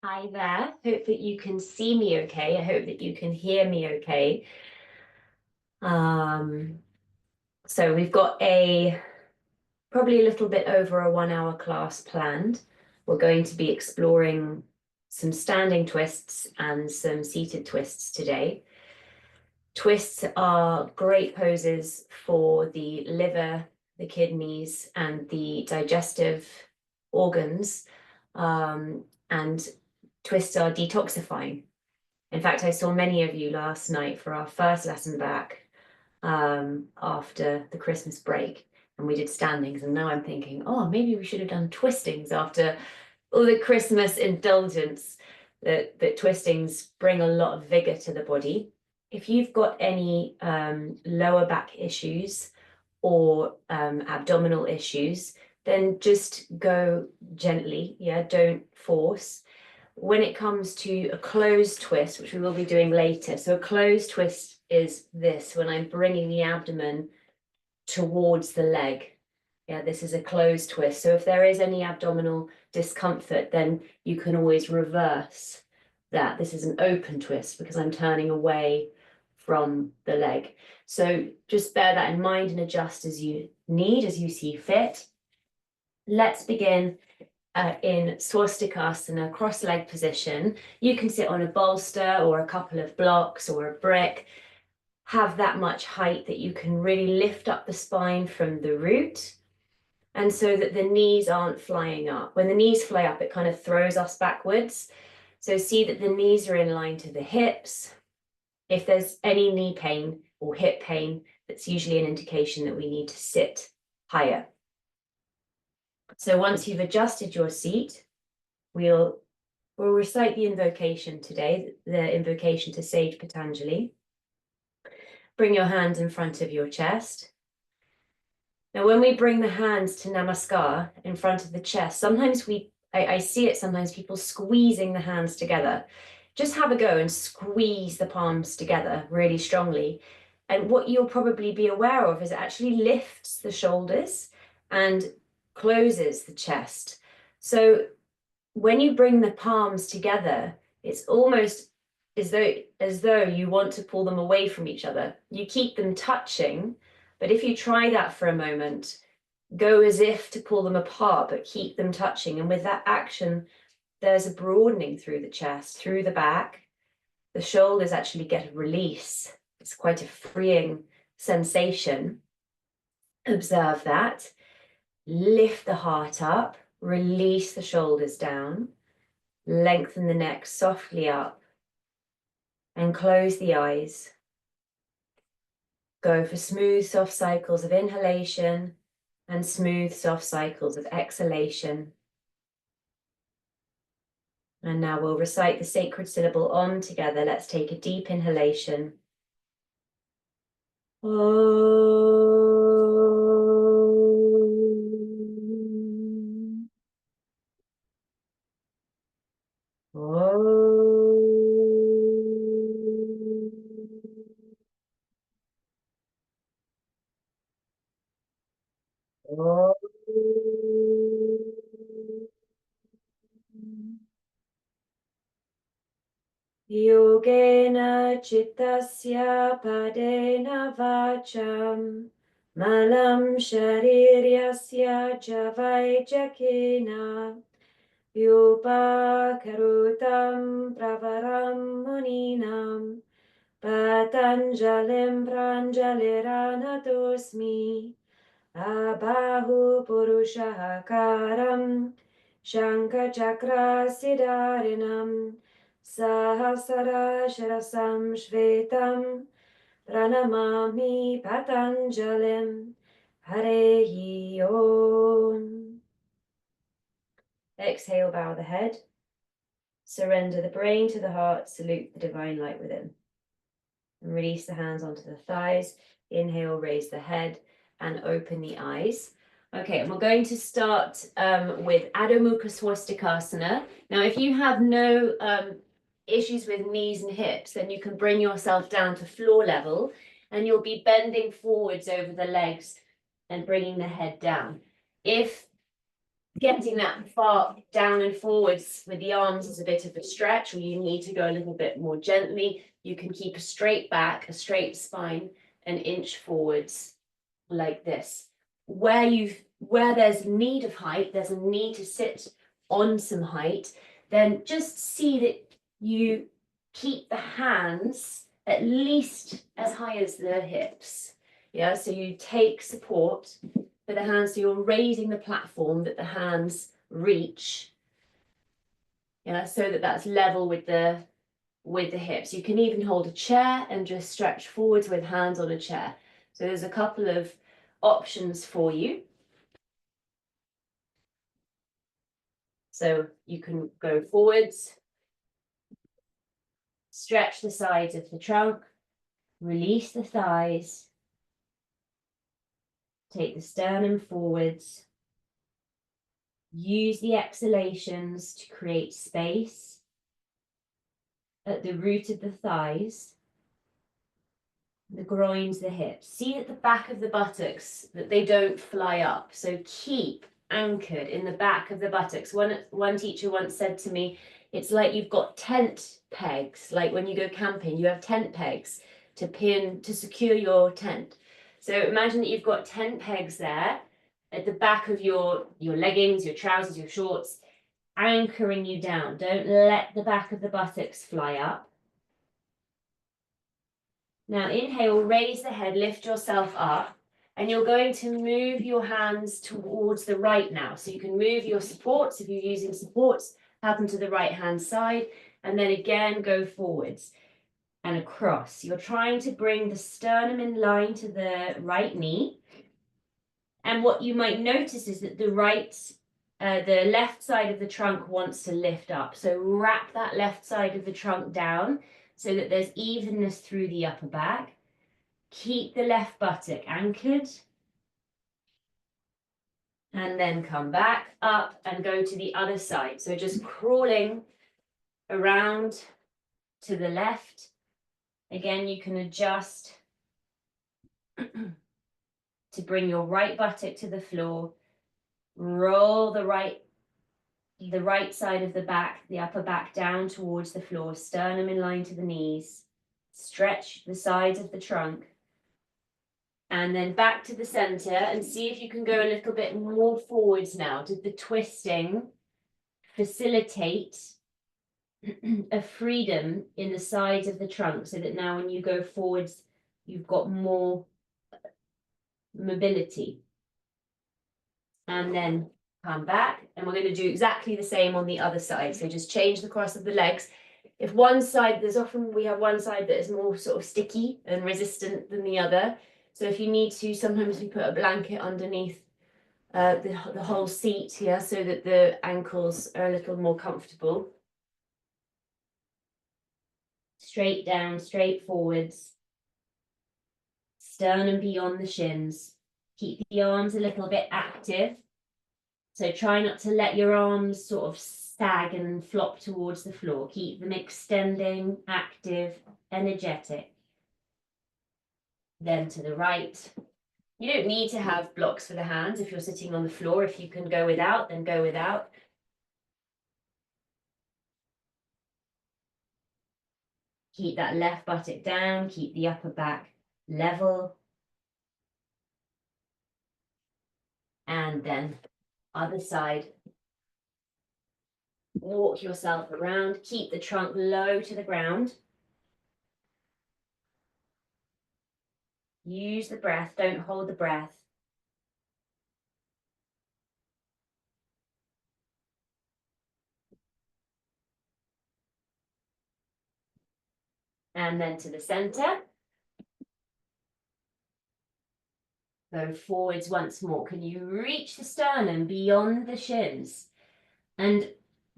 Hi there. Hope that you can see me okay. I hope that you can hear me okay. Um, so we've got probably a little bit over a 1 hour class planned. We're going to be exploring some standing twists and some seated twists today. Twists are great poses for the liver, the kidneys, and the digestive organs. And twists are detoxifying. In fact, I saw many of you last night for our first lesson back after the Christmas break, and we did standings. And now I'm thinking, oh, maybe we should have done twistings after all the Christmas indulgence. That twistings bring a lot of vigor to the body. If you've got any lower back issues or abdominal issues, then just go gently. Yeah, don't force. When it comes to a closed twist, which we will be doing later, so a closed twist is this, when I'm bringing the abdomen towards the leg. Yeah, this is a closed twist. So if there is any abdominal discomfort, then you can always reverse that. This is an open twist because I'm turning away from the leg. So just bear that in mind and adjust as you need, as you see fit. Let's begin in swastikasana, cross-leg position. You can sit on a bolster or a couple of blocks or a brick. Have that much height that you can really lift up the spine from the root, and so that the knees aren't flying up. When the knees fly up, it kind of throws us backwards. So see that the knees are in line to the hips. If there's any knee pain or hip pain, that's usually an indication that we need to sit higher. So once you've adjusted your seat, we'll recite the invocation today, the invocation to Sage Patanjali. Bring your hands in front of your chest. Now, when we bring the hands to Namaskar in front of the chest, sometimes I see it sometimes people squeezing the hands together. Just have a go and squeeze the palms together really strongly. And what you'll probably be aware of is it actually lifts the shoulders and closes the chest. So when you bring the palms together, it's almost as though you want to pull them away from each other. You keep them touching, but if you try that for a moment, go as if to pull them apart, but keep them touching. And with that action, there's a broadening through the chest, through the back. The shoulders actually get a release. It's quite a freeing sensation. Observe that. Lift the heart up, release the shoulders down, lengthen the neck softly up, and close the eyes. Go for smooth, soft cycles of inhalation and smooth, soft cycles of exhalation. And now we'll recite the sacred syllable Om together. Let's take a deep inhalation. Om. Om. Yogena chittasya padena vacham malam shariryasya javaijakena Yupakarutam pravaram muninam Patanjalim pranjaliranatosmi Abahu purushakaram Shankachakra Sahasara Sharasam Shvetam Pranamami Patanjalim Harehi Om. Exhale, bow the head. Surrender the brain to the heart. Salute the divine light within. And release the hands onto the thighs. Inhale, raise the head and open the eyes. Okay, and we're going to start with Adho Mukha Swastikasana. Now, if you have no issues with knees and hips, then you can bring yourself down to floor level and you'll be bending forwards over the legs and bringing the head down. If getting that far down and forwards with the arms is a bit of a stretch, or you need to go a little bit more gently. You can keep a straight back, a straight spine, an inch forwards like this. Where there's need of height, there's a need to sit on some height, then just see that you keep the hands at least as high as the hips. Yeah, so you take support for the hands, so you're raising the platform that the hands reach. Yeah, so that that's level with the hips. You can even hold a chair and just stretch forwards with hands on a chair. So there's a couple of options for you. So you can go forwards, stretch the sides of the trunk, release the thighs, take the sternum forwards, use the exhalations to create space at the root of the thighs, the groins, the hips. See at the back of the buttocks that they don't fly up. So keep anchored in the back of the buttocks. One teacher once said to me, it's like you've got tent pegs, like when you go camping, you have tent pegs to secure your tent. So imagine that you've got tent pegs there at the back of your leggings, your trousers, your shorts, anchoring you down. Don't let the back of the buttocks fly up. Now inhale, raise the head, lift yourself up, and you're going to move your hands towards the right now. So you can move your supports, if you're using supports, have them to the right hand side, and then again go forwards and across. You're trying to bring the sternum in line to the right knee. And what you might notice is that the left side of the trunk wants to lift up. So wrap that left side of the trunk down so that there's evenness through the upper back. Keep the left buttock anchored. And then come back up and go to the other side. So just crawling around to the left. Again, you can adjust to bring your right buttock to the floor. Roll the right side of the back, the upper back down towards the floor, sternum in line to the knees. Stretch the sides of the trunk. And then back to the center and see if you can go a little bit more forwards now. Did the twisting facilitate a freedom in the sides of the trunk so that now when you go forwards, you've got more mobility? And then come back, and we're going to do exactly the same on the other side. So just change the cross of the legs. If one side, we have one side that is more sort of sticky and resistant than the other. So if you need to, sometimes we put a blanket underneath the whole seat here so that the ankles are a little more comfortable. Straight down, straight forwards. Sternum beyond the shins. Keep the arms a little bit active. So try not to let your arms sort of sag and flop towards the floor. Keep them extending, active, energetic. Then to the right. You don't need to have blocks for the hands if you're sitting on the floor. If you can go without, then go without. Keep that left buttock down, keep the upper back level. And then other side. Walk yourself around, keep the trunk low to the ground. Use the breath, don't hold the breath. And then to the center. Go forwards once more. Can you reach the sternum beyond the shins? And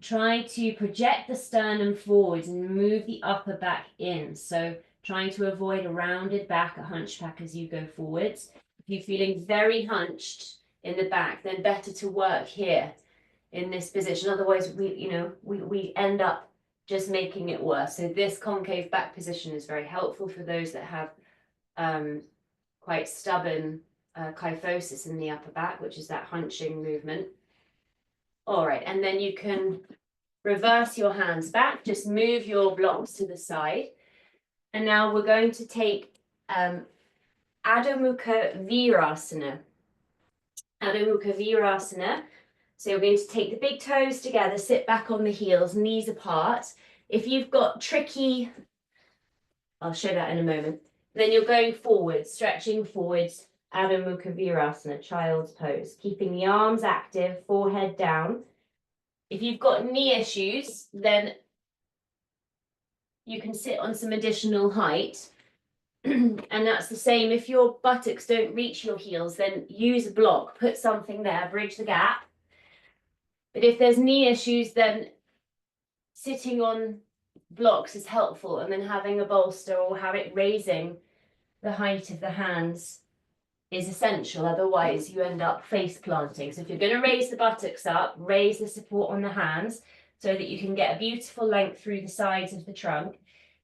try to project the sternum forwards and move the upper back in. So trying to avoid a rounded back, a hunchback as you go forwards. If you're feeling very hunched in the back, then better to work here in this position. Otherwise, we end up just making it worse. So this concave back position is very helpful for those that have quite stubborn kyphosis in the upper back, which is that hunching movement. All right, and then you can reverse your hands back, just move your blocks to the side. And now we're going to take Adho Mukha Virasana. Adho Mukha Virasana. So you're going to take the big toes together, sit back on the heels, knees apart. If you've got tricky, I'll show that in a moment. Then you're going forwards, stretching forwards, Adho Mukha Virasana, child's pose, keeping the arms active, forehead down. If you've got knee issues, then you can sit on some additional height. And that's the same. If your buttocks don't reach your heels, then use a block, put something there, bridge the gap. But if there's knee issues, then sitting on blocks is helpful, and then having a bolster or have it raising the height of the hands is essential. Otherwise, you end up face planting. So if you're going to raise the buttocks up, raise the support on the hands so that you can get a beautiful length through the sides of the trunk.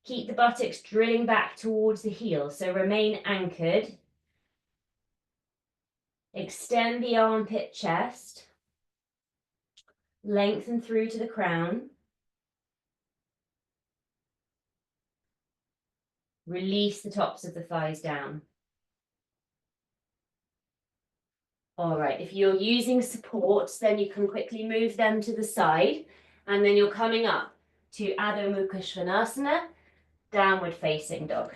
Keep the buttocks drilling back towards the heel, so remain anchored. Extend the armpit chest. Lengthen through to the crown. Release the tops of the thighs down. All right, if you're using supports, then you can quickly move them to the side, and then you're coming up to Adho Mukha Svanasana, downward facing dog.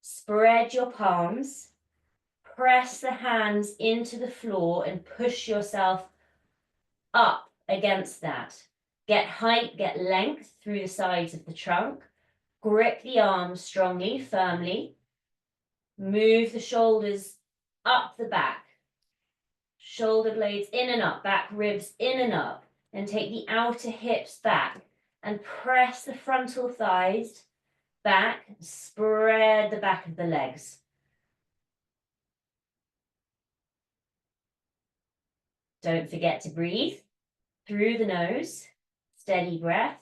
Spread your palms, press the hands into the floor and push yourself up against that. Get height, get length through the sides of the trunk. Grip the arms strongly, firmly. Move the shoulders up the back. Shoulder blades in and up, back ribs in and up. And take the outer hips back and press the frontal thighs back. Spread the back of the legs. Don't forget to breathe through the nose. Steady breath.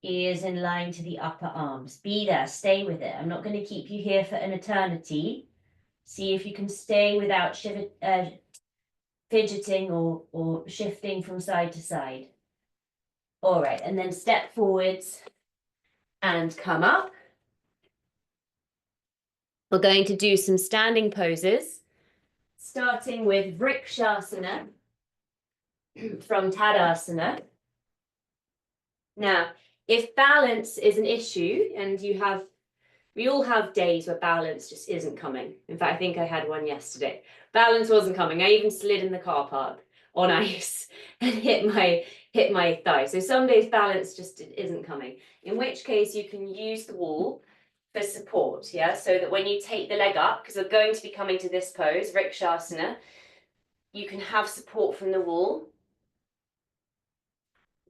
Ears in line to the upper arms. Be there, stay with it. I'm not going to keep you here for an eternity. See if you can stay without fidgeting or shifting from side to side. All right, and then step forwards and come up. We're going to do some standing poses, starting with Vrikshasana from Tadasana. Now, if balance is an issue and we all have days where balance just isn't coming. In fact, I think I had one yesterday. Balance wasn't coming. I even slid in the car park on ice and hit my thigh. So some days balance just isn't coming. In which case you can use the wall for support, yeah? So that when you take the leg up, because we're going to be coming to this pose, Vrikshasana, you can have support from the wall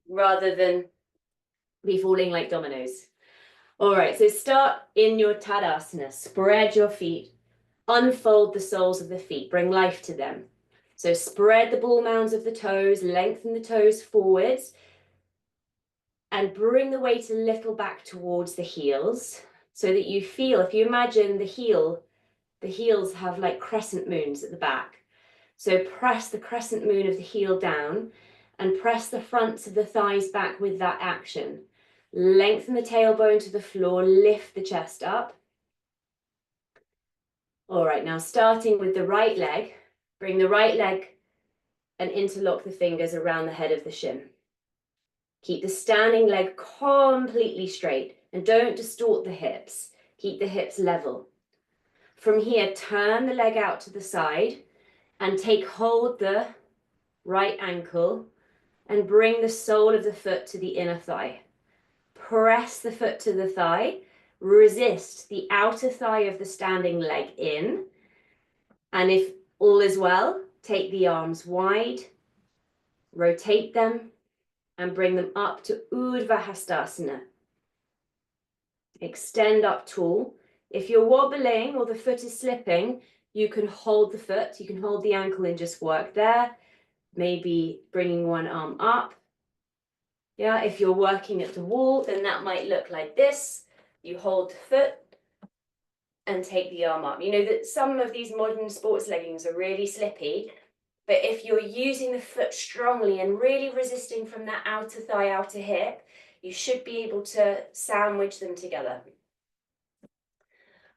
rather than be falling like dominoes. All right, so start in your Tadasana. Spread your feet. Unfold the soles of the feet. Bring life to them. So spread the ball mounds of the toes. Lengthen the toes forwards. And bring the weight a little back towards the heels so that you feel, if you imagine the heels have like crescent moons at the back. So press the crescent moon of the heel down and press the fronts of the thighs back with that action. Lengthen the tailbone to the floor, lift the chest up. All right, now starting with the right leg, bring the right leg and interlock the fingers around the head of the shin. Keep the standing leg completely straight and don't distort the hips. Keep the hips level. From here, turn the leg out to the side and take hold the right ankle and bring the sole of the foot to the inner thigh. Press the foot to the thigh, resist the outer thigh of the standing leg in, and if all is well, take the arms wide, rotate them, and bring them up to Urdhva Hastasana. Extend up tall. If you're wobbling or the foot is slipping, you can hold the foot, you can hold the ankle and just work there, maybe bringing one arm up. Yeah, if you're working at the wall, then that might look like this. You hold the foot and take the arm up. You know that some of these modern sports leggings are really slippy, But if you're using the foot strongly and really resisting from that outer thigh, outer hip, you should be able to sandwich them together.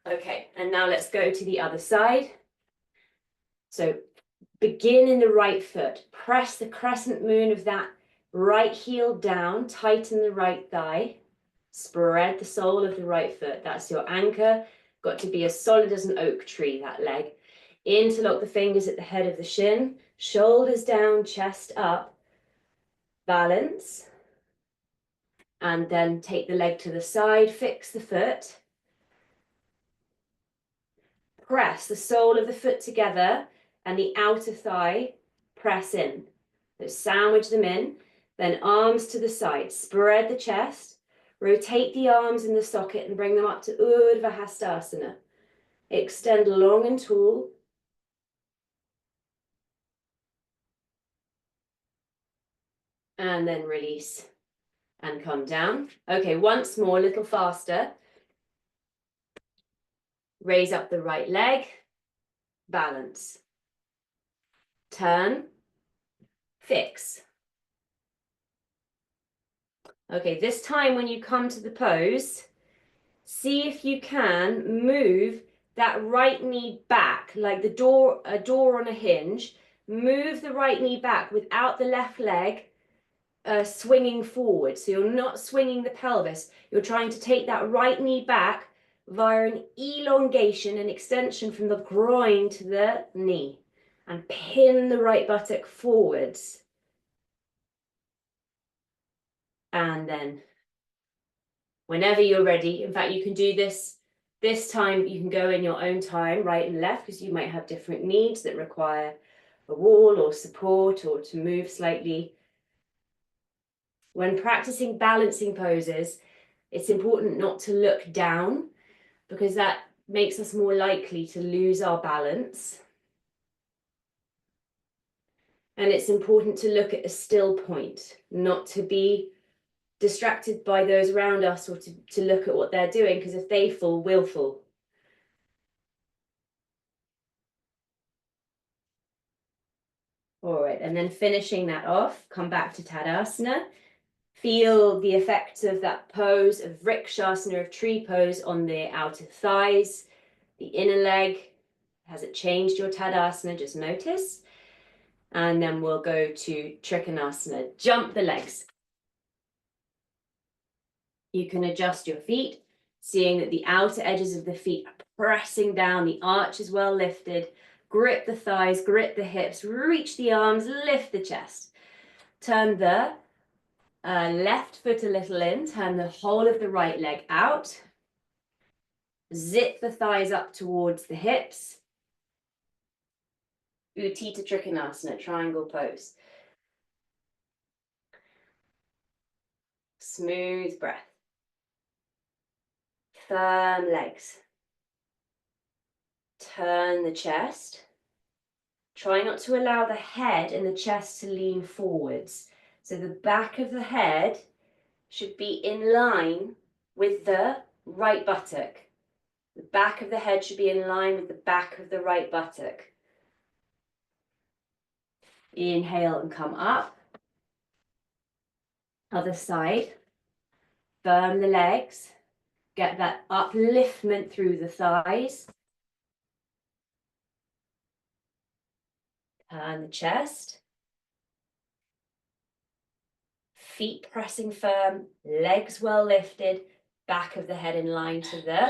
Okay, and now let's go to the other side. So begin in the right foot. Press the crescent moon of that right heel down, tighten the right thigh, spread the sole of the right foot. That's your anchor. Got to be as solid as an oak tree, that leg. Interlock the fingers at the head of the shin, shoulders down, chest up, balance. And then take the leg to the side, fix the foot. Press the sole of the foot together and the outer thigh, press in. So sandwich them in, then arms to the side, spread the chest, rotate the arms in the socket and bring them up to Urdhva Hastasana. Extend long and tall. And then release and come down. Okay, once more, a little faster. Raise up the right leg, balance. Turn, fix. Okay, this time when you come to the pose, see if you can move that right knee back, like a door on a hinge. Move the right knee back without the left leg swinging forward. So you're not swinging the pelvis. You're trying to take that right knee back via an elongation and extension from the groin to the knee. And pin the right buttock forwards. And then whenever you're ready, in fact, you can do this time, you can go in your own time, right and left, because you might have different needs that require a wall or support or to move slightly. When practicing balancing poses, it's important not to look down because that makes us more likely to lose our balance. And it's important to look at a still point, not to be distracted by those around us or to look at what they're doing, because if they fall, we'll fall. All right, and then finishing that off, come back to Tadasana. Feel the effects of that pose of Vrikshasana, of tree pose, on the outer thighs, the inner leg. Has it changed your Tadasana? Just notice. And then we'll go to Trikonasana. Jump the legs. You can adjust your feet, seeing that the outer edges of the feet are pressing down, the arch is well lifted. Grip the thighs, grip the hips, reach the arms, lift the chest. Turn the left foot a little in, turn the whole of the right leg out. Zip the thighs up towards the hips. Utthita Trikonasana, triangle pose. Smooth breath. Firm legs. Turn the chest. Try not to allow the head and the chest to lean forwards. So the back of the head should be in line with the right buttock. The back of the head should be in line with the back of the right buttock. Inhale and come up. Other side. Firm the legs. Get that upliftment through the thighs. Turn the chest. Feet pressing firm, legs well lifted, back of the head in line to the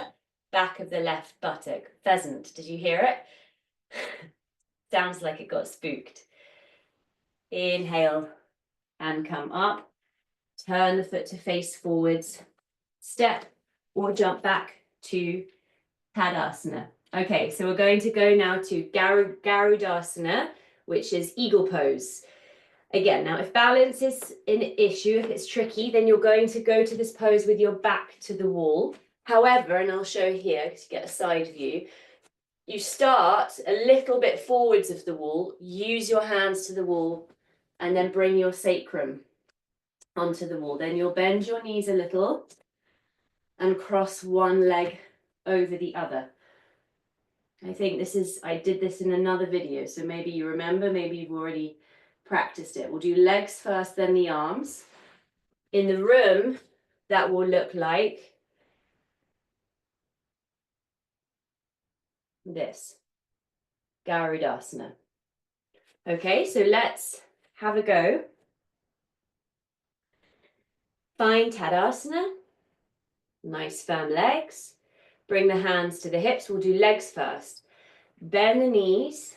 back of the left buttock. Pheasant, did you hear it? Sounds like it got spooked. Inhale and come up. Turn the foot to face forwards. Step or jump back to Tadasana. Okay, so we're going to go now to Garudasana, which is eagle pose. Again, now if balance is an issue, if it's tricky, then you're going to go to this pose with your back to the wall. However, and I'll show here to get a side view, you start a little bit forwards of the wall, use your hands to the wall, and then bring your sacrum onto the wall. Then you'll bend your knees a little and cross one leg over the other. I think I did this in another video, so maybe you remember, maybe you've already practiced it. We'll do legs first, then the arms. In the room, that will look like this, Garudasana. Okay, so let's have a go. Find Tadasana, nice firm legs. Bring the hands to the hips, we'll do legs first. Bend the knees,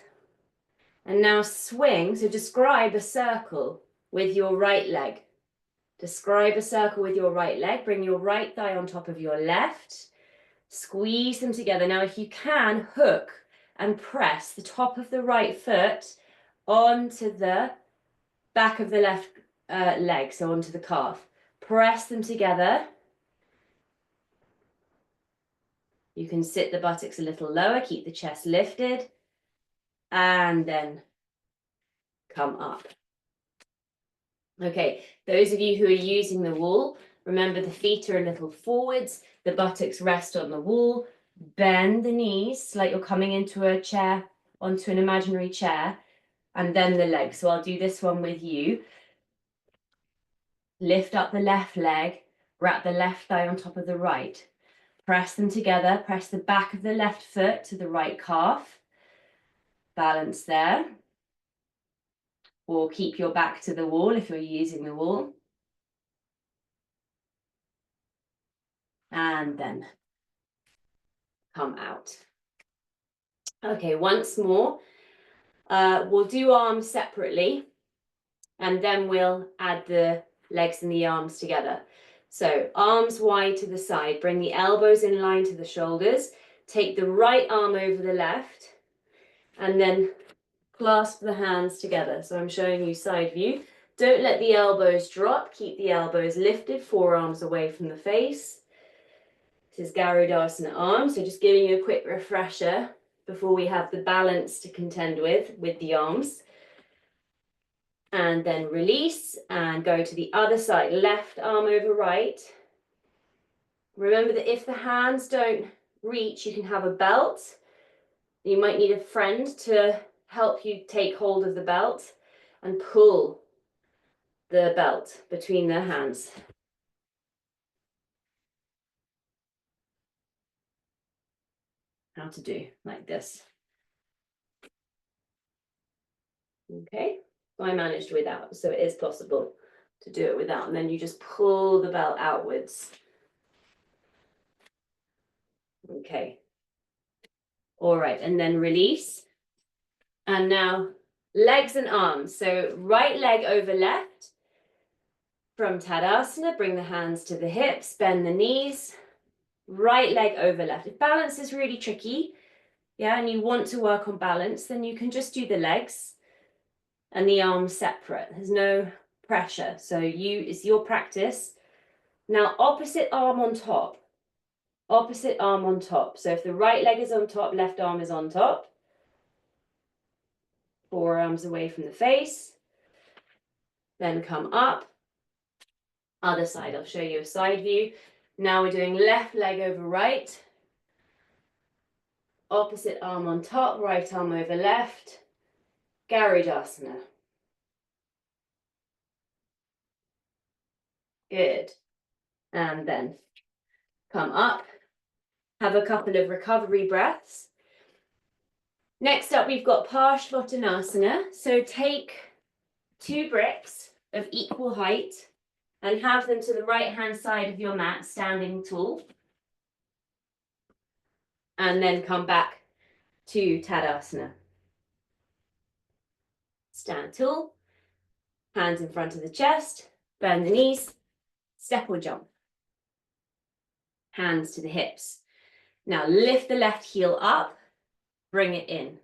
and now swing, so describe a circle with your right leg. Describe a circle with your right leg, bring your right thigh on top of your left, squeeze them together. Now if you can, hook and press the top of the right foot onto the back of the left leg, so onto the calf. Press them together. You can sit the buttocks a little lower, keep the chest lifted, and then come up. Okay, those of you who are using the wall, remember the feet are a little forwards, the buttocks rest on the wall, bend the knees like you're coming into a chair, onto an imaginary chair, and then the legs. So I'll do this one with you. Lift up the left leg, wrap the left thigh on top of the right. Press them together, press the back of the left foot to the right calf. Balance there. Or keep your back to the wall if you're using the wall. And then come out. Okay, once more. We'll do arms separately, and then we'll add the legs and the arms together. So arms wide to the side, bring the elbows in line to the shoulders, take the right arm over the left, and then clasp the hands together. So I'm showing you side view. Don't let the elbows drop, keep the elbows lifted, forearms away from the face. This is Garudasana arms, so just giving you a quick refresher before we have the balance to contend with the arms. And then release and go to the other side, left arm over right. Remember that if the hands don't reach, you can have a belt. You might need a friend to help you take hold of the belt and pull the belt between their hands. How to do like this. Okay, I managed without, so it is possible to do it without, and then you just pull the belt outwards. Okay. All right, and then release. And now legs and arms. So right leg over left. From Tadasana, bring the hands to the hips, bend the knees. Right leg over left. If balance is really tricky, yeah, and you want to work on balance, then you can just do the legs and the arms separate. There's no pressure. So it's your practice. Now opposite arm on top. Opposite arm on top. So if the right leg is on top, left arm is on top. Forearms away from the face. Then come up. Other side, I'll show you a side view. Now we're doing left leg over right. Opposite arm on top, right arm over left. Garudasana. Good. And then come up. Have a couple of recovery breaths. Next up, we've got Parsvottanasana. So take 2 bricks of equal height and have them to the right-hand side of your mat, standing tall. And then come back to Tadasana. Stand tall, hands in front of the chest, bend the knees, step or jump. Hands to the hips. Now lift the left heel up, bring it in.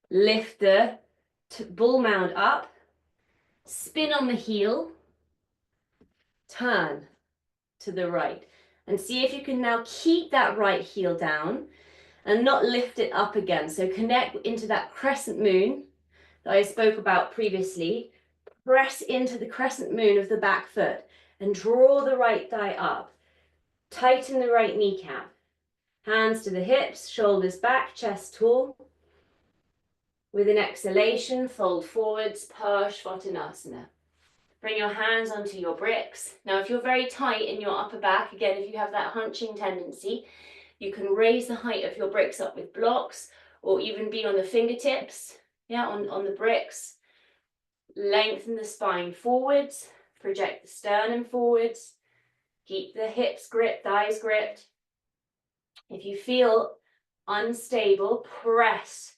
Lift the bull mound up, spin on the heel, turn to the right. And see if you can now keep that right heel down and not lift it up again. So connect into that crescent moon that I spoke about previously. Press into the crescent moon of the back foot and draw the right thigh up. Tighten the right kneecap. Hands to the hips, shoulders back, chest tall. With an exhalation, fold forwards, Parsvottanasana. Bring your hands onto your bricks. Now, if you're very tight in your upper back, again, if you have that hunching tendency, you can raise the height of your bricks up with blocks or even be on the fingertips, yeah, on the bricks. Lengthen the spine forwards, project the sternum forwards, keep the hips gripped, thighs gripped. If you feel unstable, press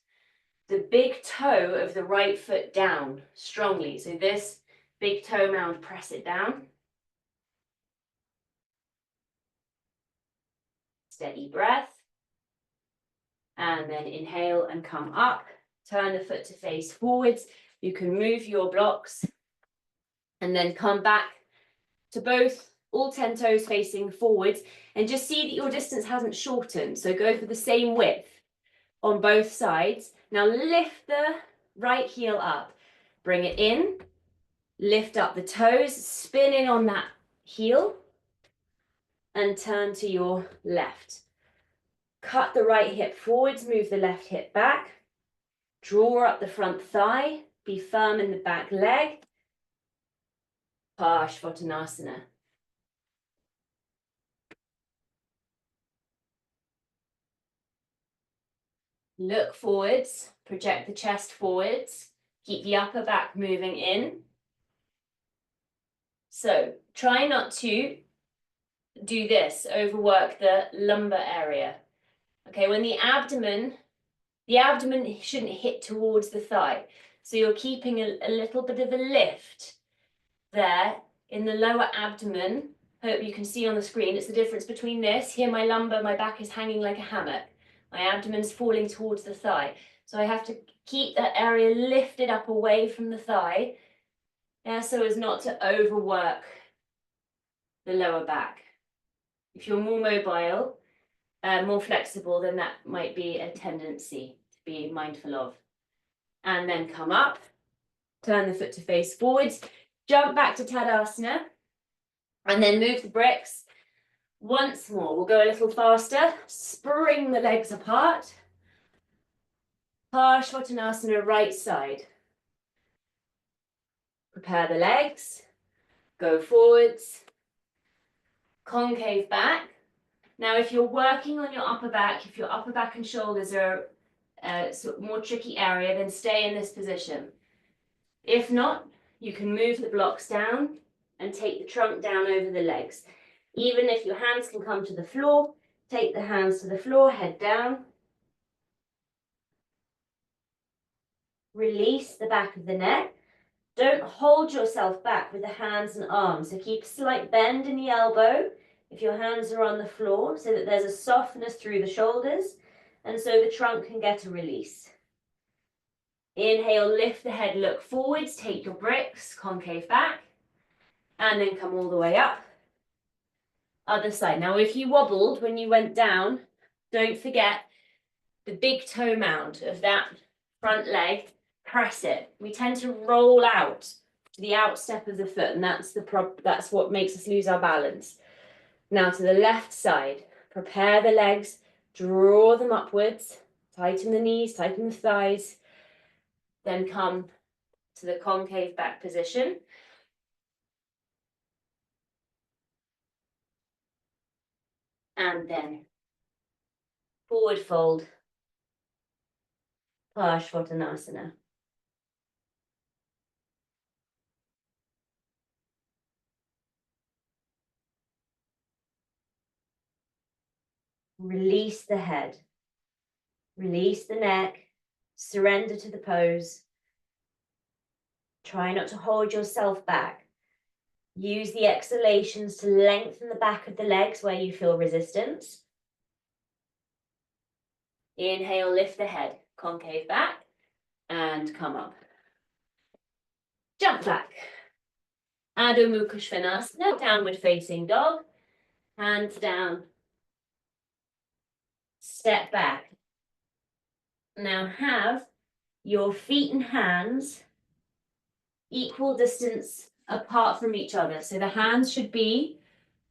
the big toe of the right foot down strongly. So this big toe mound, press it down. Steady breath. And then inhale and come up. Turn the foot to face forwards. You can move your blocks and then come back to both, all 10 toes facing forwards, and just see that your distance hasn't shortened. So go for the same width on both sides. Now lift the right heel up, bring it in, lift up the toes, spin in on that heel, and turn to your left. Cut the right hip forwards, move the left hip back, draw up the front thigh, be firm in the back leg, Parsvottanasana. Look forwards, project the chest forwards, keep the upper back moving in. So try not to do this, overwork the lumbar area. Okay, when the abdomen shouldn't hit towards the thigh. So you're keeping a little bit of a lift there in the lower abdomen. Hope you can see on the screen, it's the difference between this. Here my lumbar, my back is hanging like a hammock. My abdomen's falling towards the thigh. So I have to keep that area lifted up away from the thigh, yeah, so as not to overwork the lower back. If you're more mobile, more flexible, then that might be a tendency to be mindful of. And then come up, turn the foot to face forwards, jump back to Tadasana, and then move the bricks. Once more, we'll go a little faster. Spring the legs apart. Parsvottanasana, right side. Prepare the legs, go forwards, concave back. Now, if you're working on your upper back, if your upper back and shoulders are a sort of more tricky area, then stay in this position. If not, you can move the blocks down and take the trunk down over the legs. Even if your hands can come to the floor, take the hands to the floor, head down. Release the back of the neck. Don't hold yourself back with the hands and arms. So keep a slight bend in the elbow if your hands are on the floor, so that there's a softness through the shoulders, and so the trunk can get a release. Inhale, lift the head, look forwards, take your bricks, concave back, and then come all the way up. Other side. Now, if you wobbled when you went down, don't forget the big toe mound of that front leg. Press it. We tend to roll out to the outstep of the foot, and that's what makes us lose our balance. Now to the left side, prepare the legs, draw them upwards, tighten the knees, tighten the thighs, then come to the concave back position. And then forward fold, Parsvottanasana. Release the head, release the neck, surrender to the pose. Try not to hold yourself back. Use the exhalations to lengthen the back of the legs where you feel resistance. Inhale, lift the head, concave back, and come up. Jump back. Adho Mukha Svanasana, downward facing dog. Hands down. Step back. Now have your feet and hands equal distance apart from each other. So the hands should be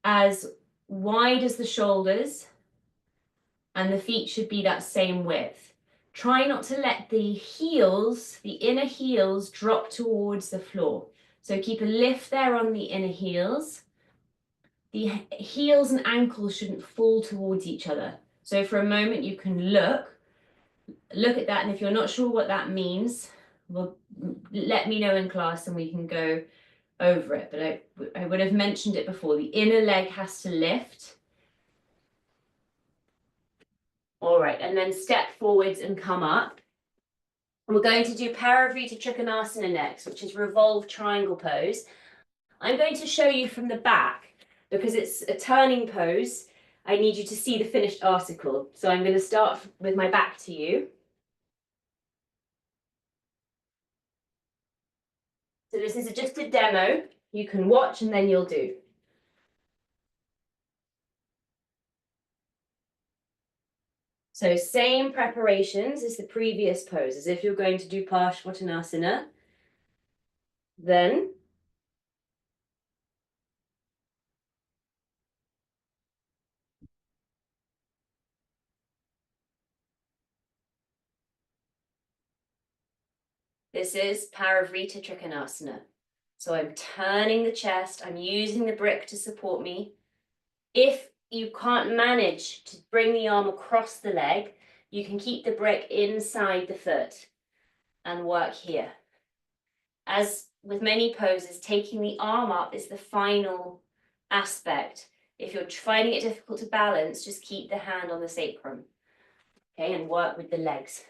as wide as the shoulders. and the feet should be that same width. Try not to let the heels, the inner heels, drop towards the floor. So keep a lift there on the inner heels. The heels and ankles shouldn't fall towards each other. So for a moment you can look at that, and if you're not sure what that means, well, let me know in class and we can go over it. But I would have mentioned it before. The inner leg has to lift. All right, and then step forwards and come up. And we're going to do Parivrtta Trikonasana next, which is revolved triangle pose. I'm going to show you from the back because it's a turning pose. I need you to see the finished article. So I'm going to start with my back to you. So this is just a demo. You can watch and then you'll do. So same preparations as the previous pose, as if you're going to do Parsvottanasana. Then this is Parivrtta Trikonasana. So I'm turning the chest, I'm using the brick to support me. If you can't manage to bring the arm across the leg, you can keep the brick inside the foot and work here. As with many poses, taking the arm up is the final aspect. If you're finding it difficult to balance, just keep the hand on the sacrum, okay, and work with the legs.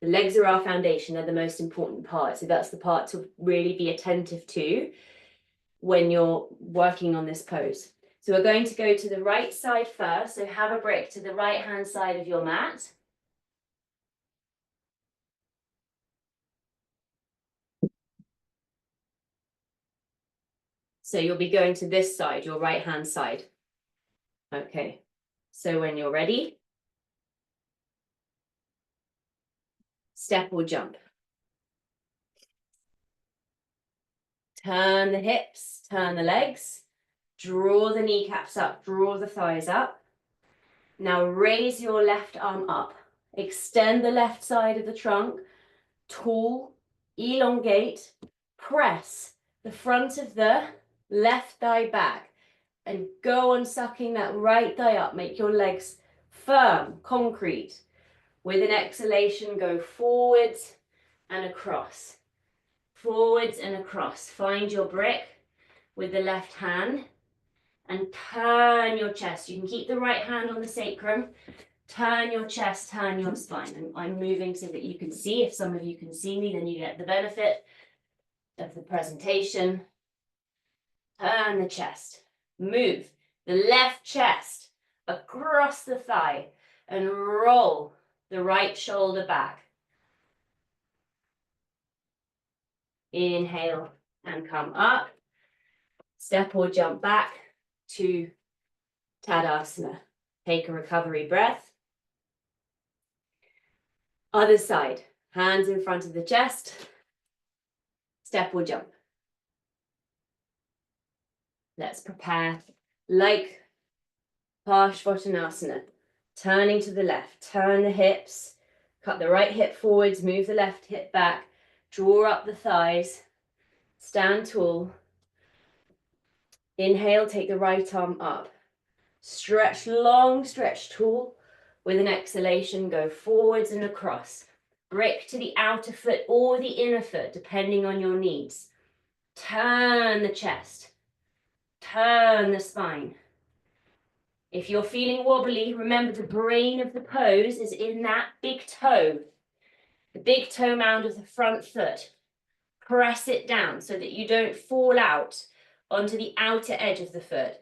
The legs are our foundation, they're the most important part. So that's the part to really be attentive to when you're working on this pose. So we're going to go to the right side first. So have a brick to the right hand side of your mat. So you'll be going to this side, your right hand side. Okay, so when you're ready, step or jump. Turn the hips, turn the legs, draw the kneecaps up, draw the thighs up. Now raise your left arm up, extend the left side of the trunk, tall, elongate, press the front of the left thigh back and go on sucking that right thigh up. Make your legs firm, concrete. With an exhalation, go forwards and across. Forwards and across. Find your brick with the left hand and turn your chest. You can keep the right hand on the sacrum. Turn your chest, turn your spine. And I'm moving so that you can see. If some of you can see me, then you get the benefit of the presentation. Turn the chest. Move the left chest across the thigh and roll the right shoulder back. Inhale and come up. Step or jump back to Tadasana. Take a recovery breath. Other side, hands in front of the chest. Step or jump. Let's prepare like Parsvottanasana. Turning to the left, turn the hips, cut the right hip forwards, move the left hip back, draw up the thighs, stand tall. Inhale, take the right arm up. Stretch long, stretch tall. With an exhalation, go forwards and across. Brick to the outer foot or the inner foot, depending on your needs. Turn the chest. Turn the spine. If you're feeling wobbly, remember the brain of the pose is in that big toe. The big toe mound of the front foot. Press it down so that you don't fall out onto the outer edge of the foot.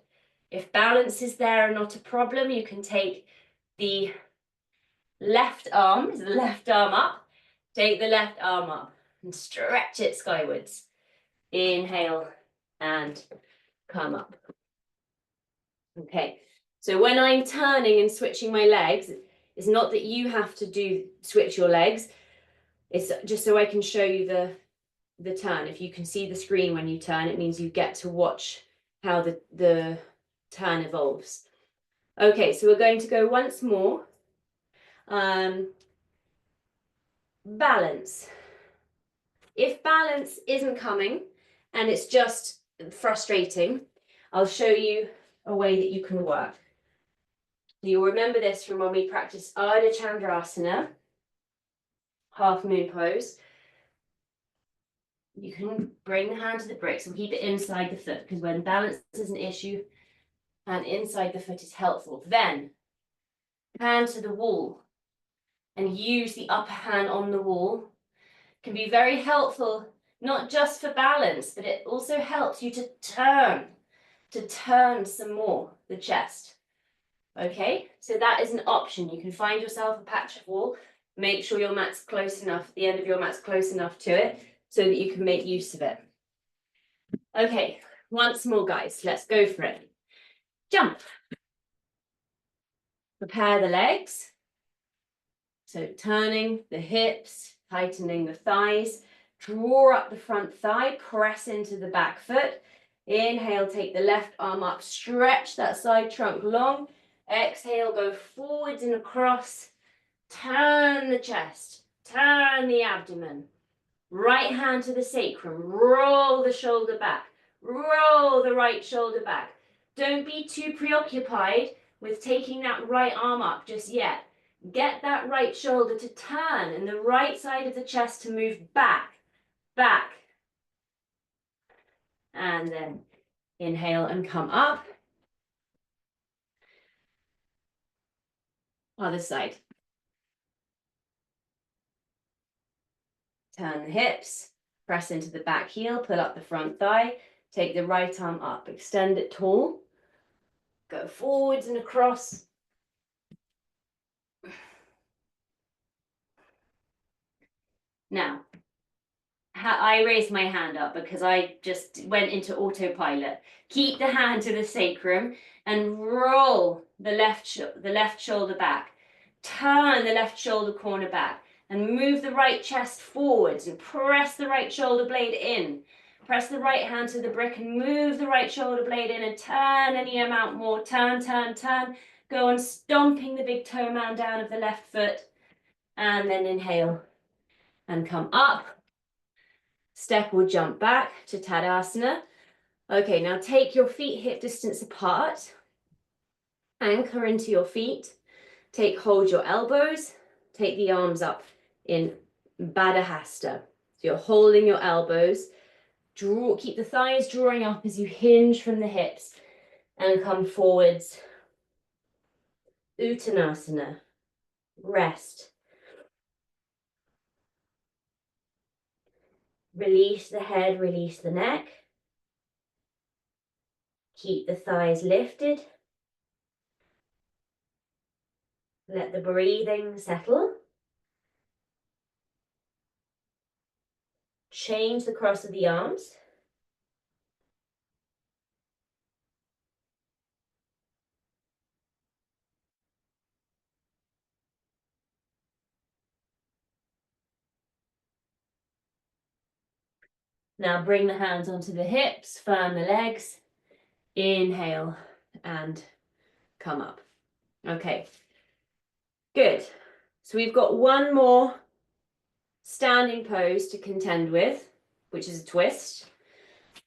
If balance is there and not a problem, you can take the left arm, is the left arm up, take the left arm up and stretch it skywards. Inhale and come up. Okay, so when I'm turning and switching my legs, it's not that you have to switch your legs, it's just so I can show you the turn. If you can see the screen when you turn, it means you get to watch how the turn evolves. Okay, so we're going to go once more. Balance. If balance isn't coming and it's just frustrating, I'll show you a way that you can work. You'll remember this from when we practiced Ardha Chandrasana, half moon pose. You can bring the hand to the bricks and keep it inside the foot, because when balance is an issue and inside the foot is helpful. Then hand to the wall and use the upper hand on the wall. Can be very helpful, not just for balance, but it also helps you to turn some more the chest. Okay, so that is an option. You can find yourself a patch of wall. Make sure your mat's close enough, the end of your mat's close enough to it so that you can make use of it. Okay, once more, guys, let's go for it. Jump. Prepare the legs. So turning the hips, tightening the thighs. Draw up the front thigh, press into the back foot. Inhale, take the left arm up, stretch that side trunk long. Exhale, go forwards and across. Turn the chest, turn the abdomen. Right hand to the sacrum, roll the shoulder back, roll the right shoulder back. Don't be too preoccupied with taking that right arm up just yet. Get that right shoulder to turn and the right side of the chest to move back, back. And then inhale and come up. Other side. Turn the hips, press into the back heel, pull up the front thigh, take the right arm up, extend it tall, go forwards and across. Now, I raised my hand up because I just went into autopilot. Keep the hand to the sacrum and roll the left shoulder back. Turn the left shoulder corner back and move the right chest forwards and press the right shoulder blade in. Press the right hand to the brick and move the right shoulder blade in and turn any amount more. Turn, turn, turn. Go on stomping the big toe mound down of the left foot. And then inhale and come up. Step or jump back to Tadasana. Okay, now take your feet hip distance apart. Anchor into your feet. Hold your elbows. Take the arms up in Baddha-hasta. So you're holding your elbows. Keep the thighs drawing up as you hinge from the hips and come forwards. Uttanasana. Rest. Release the head, release the neck. Keep the thighs lifted. Let the breathing settle. Change the cross of the arms. Now bring the hands onto the hips, firm the legs. Inhale and come up. Okay, good. So we've got one more standing pose to contend with, which is a twist.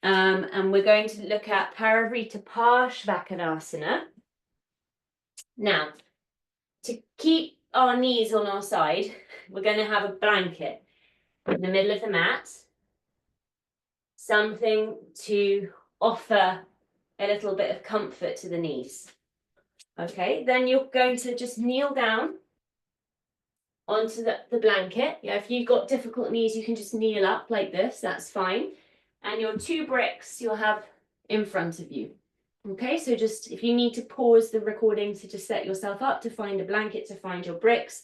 And we're going to look at Parivrtta Parshvakkonasana. Now, to keep our knees on our side, we're going to have a blanket in the middle of the mat. Something to offer a little bit of comfort to the knees. Okay, then you're going to just kneel down onto the blanket. Yeah, if you've got difficult knees, you can just kneel up like this, that's fine. And your 2 bricks you'll have in front of you. Okay, so just if you need to pause the recording to just set yourself up to find a blanket, to find your bricks,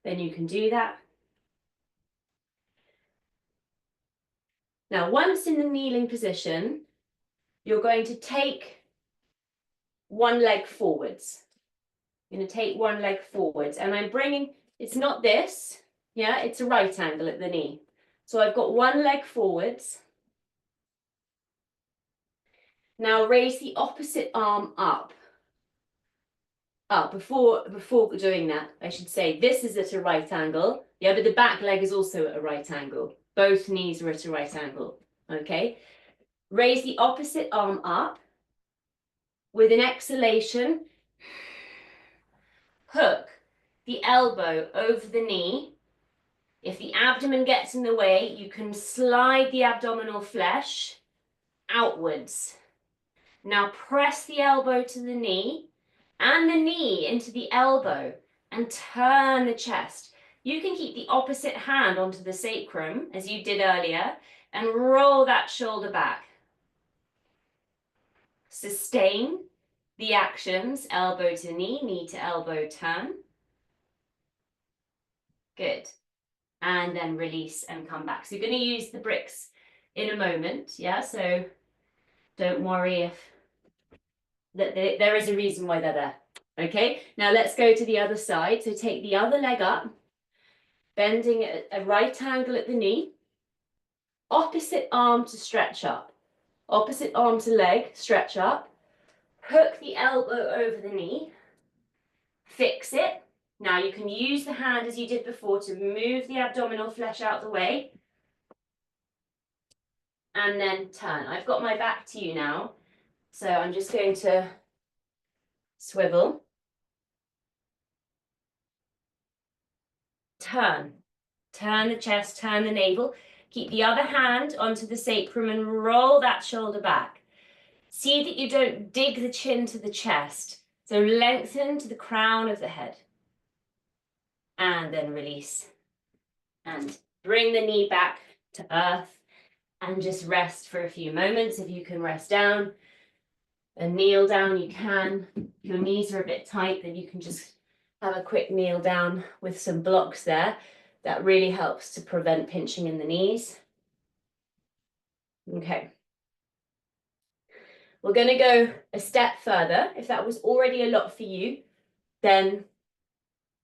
then you can do that. Now, once in the kneeling position, you're going to take one leg forwards. You're going to take one leg forwards, and I'm bringing, it's not this, yeah, it's a right angle at the knee. So I've got one leg forwards. Now raise the opposite arm up. before doing that, I should say this is at a right angle. Yeah, but the back leg is also at a right angle. Both knees are at a right angle. Okay. Raise the opposite arm up. With an exhalation, hook the elbow over the knee. If the abdomen gets in the way, you can slide the abdominal flesh outwards. Now press the elbow to the knee and the knee into the elbow and turn the chest. You can keep the opposite hand onto the sacrum as you did earlier and roll that shoulder back. Sustain the actions, elbow to knee to elbow turn. Good. And then release and come back. So you're going to use the bricks in a moment. Yeah, so don't worry if there is a reason why they're there. Okay, now let's go to the other side. So take the other leg up, bending at a right angle at the knee, opposite arm to stretch up, opposite arm to leg, stretch up, hook the elbow over the knee, fix it. Now you can use the hand as you did before to move the abdominal flesh out the way, and then turn. I've got my back to you now, so I'm just going to swivel, turn the chest, turn the navel, keep the other hand onto the sacrum and roll that shoulder back. See that you don't dig the chin to the chest, so lengthen to the crown of the head. And then release. And bring the knee back to earth and just rest for a few moments. If you can rest down and kneel down, you can. If your knees are a bit tight, then you can just have a quick kneel down with some blocks there. That really helps to prevent pinching in the knees. Okay. We're going to go a step further. If that was already a lot for you, then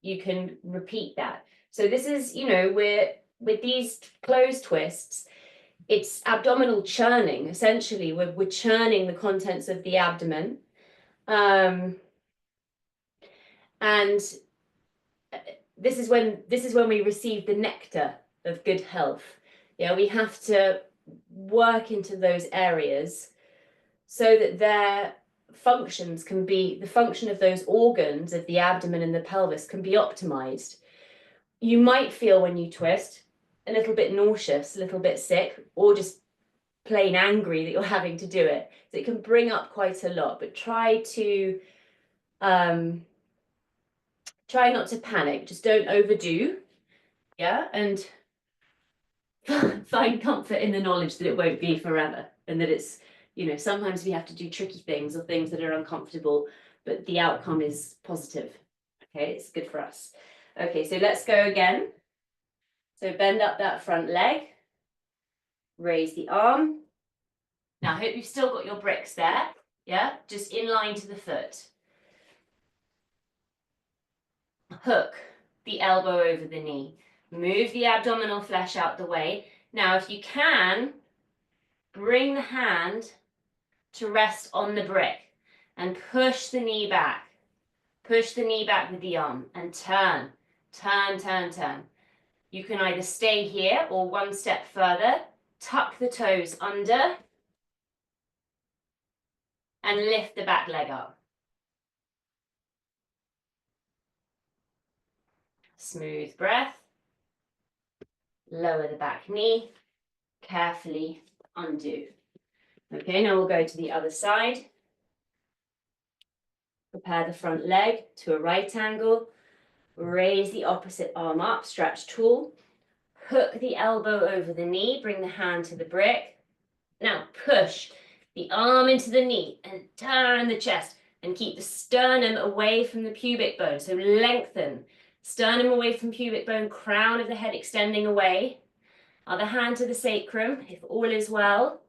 you can repeat that. So this is, with these closed twists, it's abdominal churning. Essentially, we're churning the contents of the abdomen. And this is when we receive the nectar of good health. Yeah, we have to work into those areas so that their functions can be, the function of those organs of the abdomen and the pelvis can be optimized. You might feel when you twist a little bit nauseous, a little bit sick, or just plain angry that you're having to do it. So it can bring up quite a lot, but try not to panic. Just don't overdo. Yeah, and find comfort in the knowledge that it won't be forever, and that it's, sometimes we have to do tricky things or things that are uncomfortable, but the outcome is positive. Okay, it's good for us. Okay, so let's go again. So bend up that front leg, raise the arm. Now I hope you've still got your bricks there. Yeah, just in line to the foot. Hook the elbow over the knee. Move the abdominal flesh out the way. Now, if you can, bring the hand to rest on the brick and push the knee back. Push the knee back with the arm and turn, turn, turn, turn. You can either stay here or one step further, tuck the toes under and lift the back leg up. Smooth breath. Lower the back knee, carefully undo. Okay, now we'll go to the other side. Prepare the front leg to a right angle. Raise the opposite arm up, stretch tall. Hook the elbow over the knee, bring the hand to the brick. Now push the arm into the knee and turn the chest and keep the sternum away from the pubic bone. So lengthen, sternum away from pubic bone, crown of the head extending away. Other hand to the sacrum, if all is well.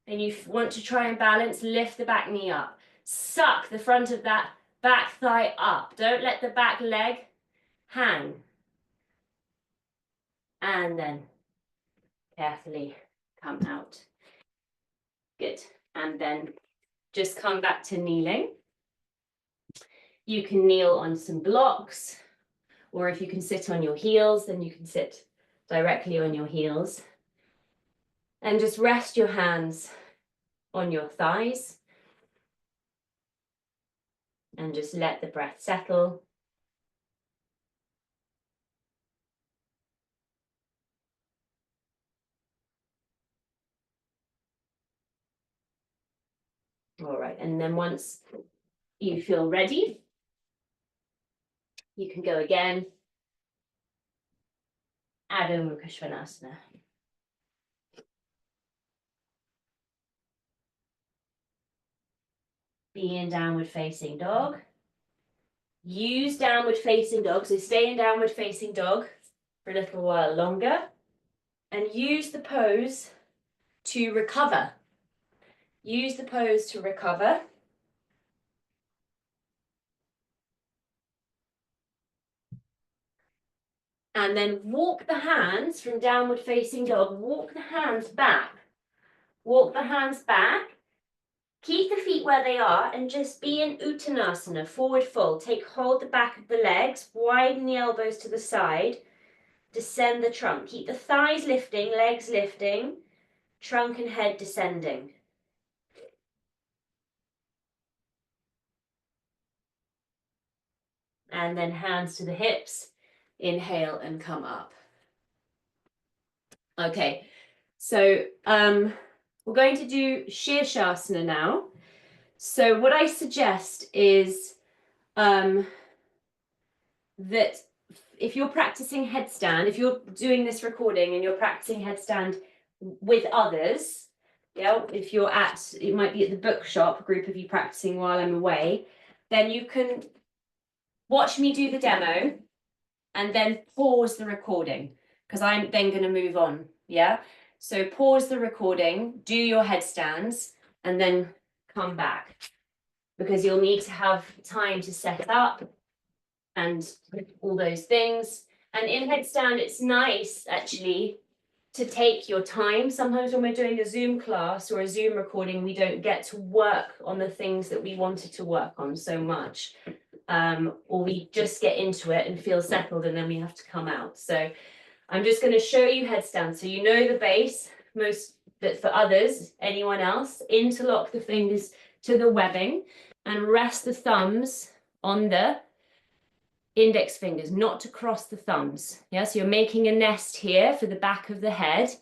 Then you want to try and balance, lift the back knee up. Suck the front of that back thigh up. Don't let the back leg hang. And then carefully come out. Good. And then just come back to kneeling. You can kneel on some blocks, or if you can sit on your heels, then you can sit directly on your heels. And just rest your hands on your thighs. And just let the breath settle. All right, and then once you feel ready, you can go again. Adho Mukha Svanasana. Be in downward facing dog. Use downward facing dog, so stay in downward facing dog for a little while longer. And use the pose to recover. Use the pose to recover. And then walk the hands from downward facing dog, walk the hands back. Walk the hands back. Keep the feet where they are and just be in Uttanasana, forward fold. Take hold the back of the legs, widen the elbows to the side, descend the trunk. Keep the thighs lifting, legs lifting, trunk and head descending. And then hands to the hips, inhale and come up. Okay, so we're going to do Shirshasana now. So what I suggest is that if you're practicing headstand, if you're doing this recording and you're practicing headstand with others, yeah, if you're at, it might be at the bookshop, a group of you practicing while I'm away, then you can watch me do the demo and then pause the recording because I'm then going to move on, yeah? So pause the recording, do your headstands, and then come back because you'll need to have time to set up and all those things. And in headstand, it's nice actually to take your time. Sometimes when we're doing a Zoom class or a Zoom recording, we don't get to work on the things that we wanted to work on so much. Or we just get into it and feel settled and then we have to come out. So I'm just going to show you headstand. So you know the base, but for others, anyone else, interlock the fingers to the webbing and rest the thumbs on the index fingers, not to cross the thumbs. Yeah, so you're making a nest here for the back of the head.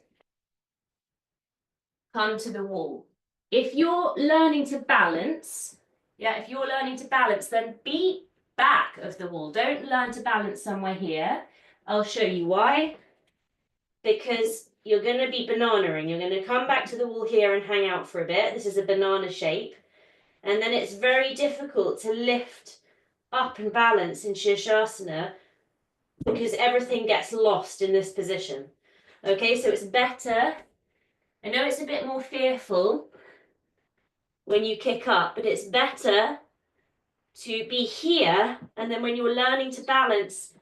Come to the wall. If you're learning to balance, then be back of the wall. Don't learn to balance somewhere here. I'll show you why. Because you're going to be bananaing. You're going to come back to the wall here and hang out for a bit. This is a banana shape. And then it's very difficult to lift up and balance in Shirshasana because everything gets lost in this position. Okay, so it's better. I know it's a bit more fearful when you kick up, but it's better to be here. And then when you're learning to balance,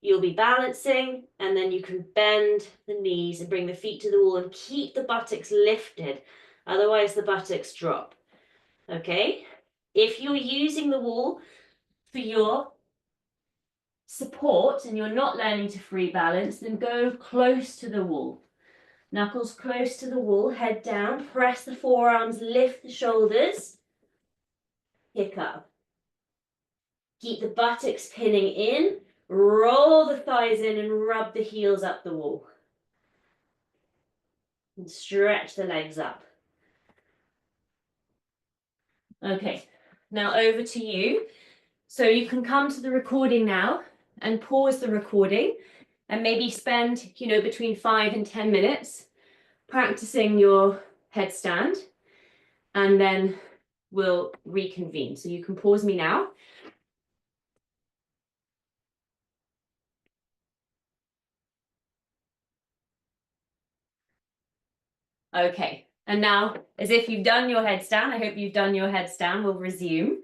you'll be balancing and then you can bend the knees and bring the feet to the wall and keep the buttocks lifted. Otherwise the buttocks drop. Okay? If you're using the wall for your support and you're not learning to free balance, then go close to the wall. Knuckles close to the wall, head down, press the forearms, lift the shoulders, kick up. Keep the buttocks pinning in, roll the thighs in and rub the heels up the wall. And stretch the legs up. Okay, now over to you. So you can come to the recording now and pause the recording and maybe spend, between 5 and 10 minutes practicing your headstand, and then we'll reconvene. So you can pause me now. Okay, and now as if you've done your headstand, I hope you've done your headstand, we'll resume.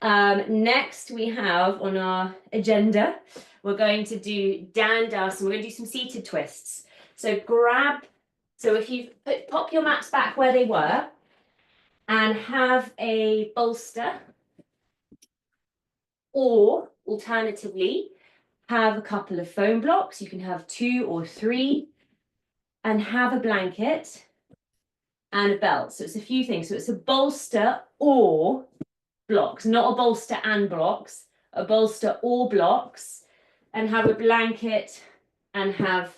Next we have on our agenda, we're going to do Dandasana. We're going to do some seated twists. So if you pop your mats back where they were and have a bolster Or alternatively, have a couple of foam blocks. You can have 2 or 3 and have a blanket and a belt. So it's a few things. So it's a bolster or blocks, not a bolster and blocks, a bolster or blocks, and have a blanket and have